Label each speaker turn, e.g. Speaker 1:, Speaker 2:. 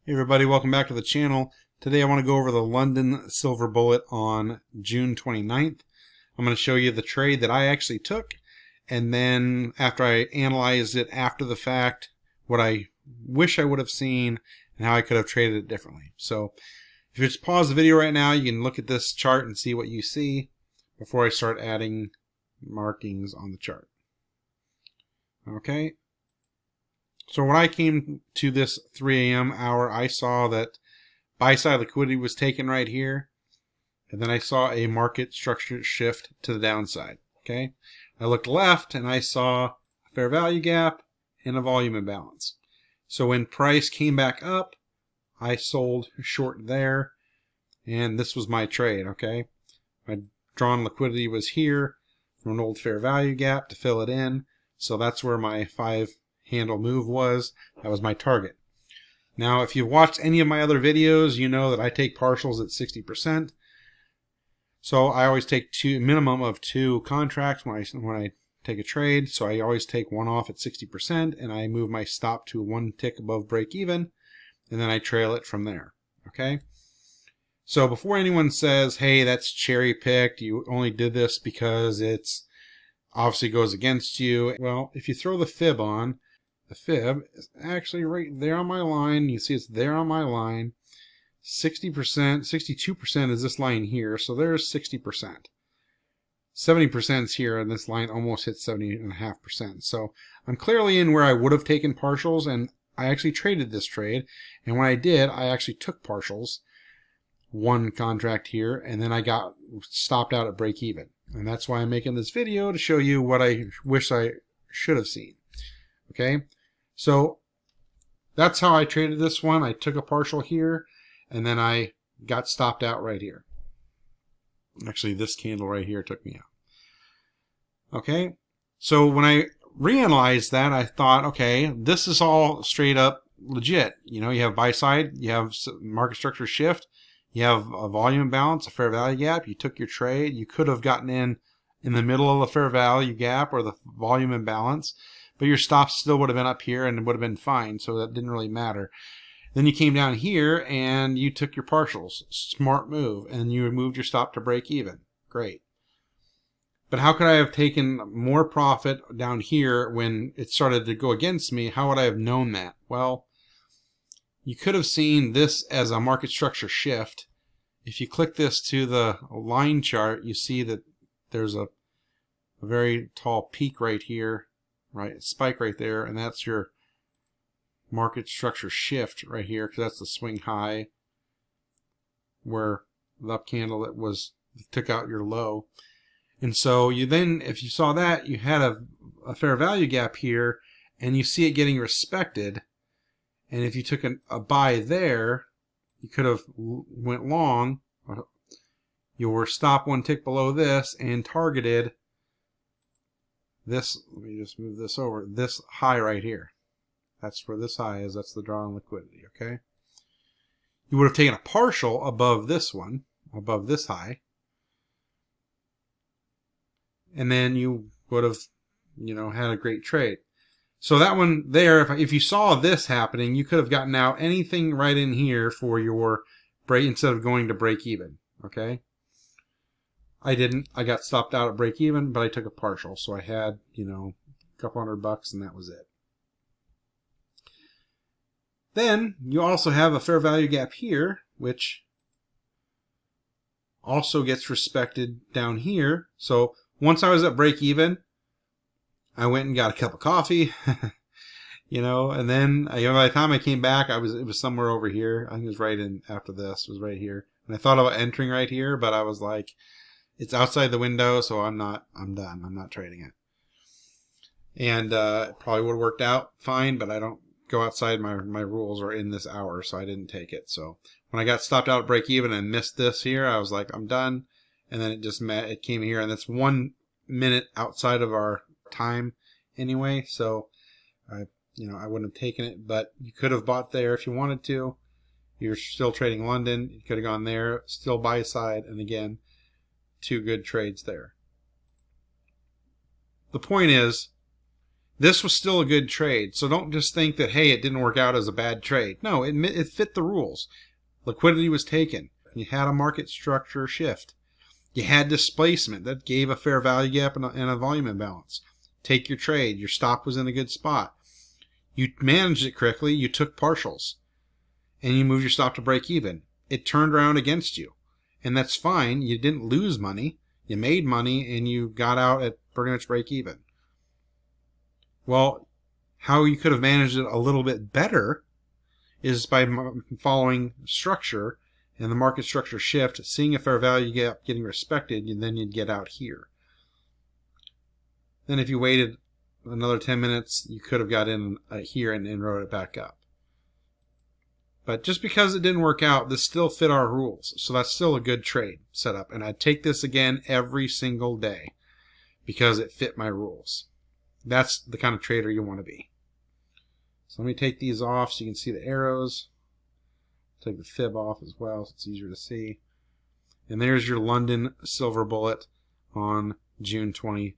Speaker 1: Hey everybody, welcome back to the channel. Today I want to go over the London Silver Bullet on June 29th. I'm going to show you the trade that I actually took, and then after I analyzed it after the fact, what I wish I would have seen and how I could have traded it differently. So if you just pause the video right now, you can look at this chart and see what you see before I start adding markings on the chart. Okay. So when I came to this 3 a.m. hour, I saw that buy side liquidity was taken right here, and then I saw a market structure shift to the downside. Okay, I looked left and I saw a fair value gap and a volume imbalance. So when price came back up, I sold short there, and this was my trade. Okay, my drawn liquidity was here from an old fair value gap to fill it in, so that's where my 5 handle move was. That was my target. Now if you've watched any of my other videos, you know that I take partials at 60%. So I always take a minimum of 2 contracts when I take a trade. So I always take one off at 60%, and I move my stop to 1 tick above break even, and then I trail it from there. Okay, so before anyone says, hey, that's cherry picked, you only did this because it's obviously goes against you, well, if you throw the fib on, the fib is actually right there on my line. You see it's there on my line. 60%, 62% is this line here, so there's 60%. 70% is here, and this line almost hits 70.5%. So I'm clearly in where I would have taken partials, and I actually traded this trade. And when I did, I actually took partials, 1 contract here, and then I got stopped out at break even. And that's why I'm making this video, to show you what I wish I should have seen. Okay, so that's how I traded this one. I took a partial here, and then I got stopped out right here. Actually, this candle right here took me out. Okay, so when I reanalyzed that, I thought, okay, this is all straight up legit. You know, you have buy side, you have market structure shift, you have a volume imbalance, a fair value gap. You took your trade. You could have gotten in the middle of the fair value gap or the volume imbalance, but your stop still would have been up here and it would have been fine, so that didn't really matter. Then you came down here and you took your partials. Smart move. And you moved your stop to break even. Great. But how could I have taken more profit down here when it started to go against me? How would I have known that? Well, you could have seen this as a market structure shift. If you click this to the line chart, you see that there's a very tall peak right here, right? Spike right there, and that's your market structure shift right here, because that's the swing high where the up candle that took out your low. And so you then, if you saw that, you had a fair value gap here, and you see it getting respected. And if you took a buy there, you could have went long. You were stop 1 tick below this and targeted this. Let me just move this over. This high right here. That's where this high is. That's the draw on liquidity. Okay. You would have taken a partial above this one, above this high, and then you would have, had a great trade. So that one there, if you saw this happening, you could have gotten out anything right in here for your break instead of going to break even. Okay. I didn't. I got stopped out at break even, but I took a partial, so I had, a couple $100, and that was it. Then you also have a fair value gap here, which also gets respected down here. So once I was at break even, I went and got a cup of coffee, and then by the time I came back, it was somewhere over here. I think it was right in after this. It was right here, and I thought about entering right here, but I was like, it's outside the window, so I'm done. I'm not trading it. And it probably would have worked out fine, but I don't go outside my rules or in this hour, so I didn't take it. So when I got stopped out at break even and missed this here, I was like, I'm done. And then it came here, and that's 1 minute outside of our time anyway, so I wouldn't have taken it, but you could have bought there if you wanted to. You're still trading London. You could have gone there, still buy side, and again, 2 good trades there. The point is, This was still a good trade, so don't just think that, hey, it didn't work out as a bad trade. No, it fit the rules. Liquidity was taken. You had a market structure shift. You had displacement that gave a fair value gap and a volume imbalance. Take your trade. Your stop was in a good spot. You managed it correctly. You took partials. And you moved your stop to break even. It turned around against you. And that's fine. You didn't lose money. You made money and you got out at pretty much break even. Well, how you could have managed it a little bit better is by following structure and the market structure shift, seeing a fair value gap getting respected, and then you'd get out here. Then if you waited another 10 minutes, you could have got in here and rode it back up. But just because it didn't work out, this still fit our rules. So that's still a good trade setup. And I'd take this again every single day because it fit my rules. That's the kind of trader you want to be. So let me take these off so you can see the arrows. Take the fib off as well so it's easier to see. And there's your London Silver Bullet on June 29th.